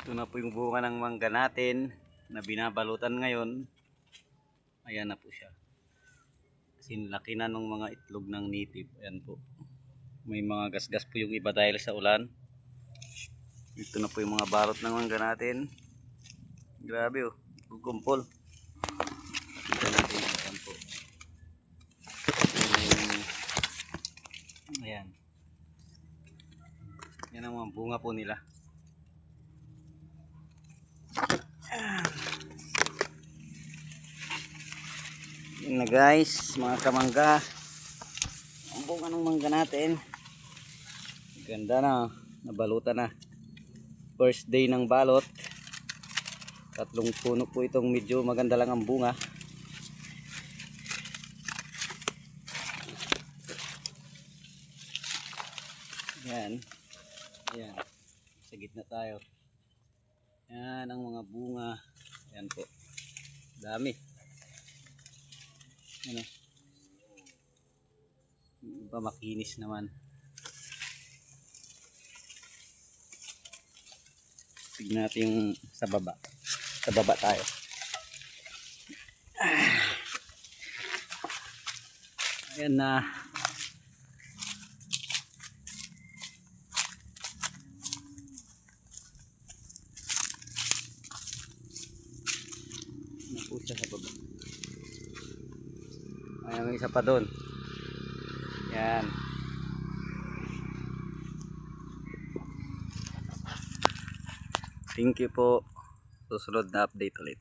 Ito na po yung bunga ng mangga natin na binabalutan ngayon. Ayan na po siya. Sinlaki na ng mga itlog ng native. Ayan po. May mga gasgas po yung iba dahil sa ulan. Ito na po yung mga balot ng mangga natin. Grabe oh. Kumpol. Ito natin yung po. Ayan. Yan ang mga bunga po nila. Yun na guys, mga kamangga. Ang bunga ng mangga natin. Ganda na, nabalutan na. First day ng balot. 3 puno po itong, medyo maganda lang ang bunga. Yan. Yan. Sa gitna tayo. Yan ang mga bunga. Yan po. Dami. Ano? Iba makinis naman. Tignan natin yung sa baba. Sa baba tayo. Ayan na. Ano po siya sa baba. Ayan, may isa pa doon. Yan. Thank you po. Susunod na update ulit.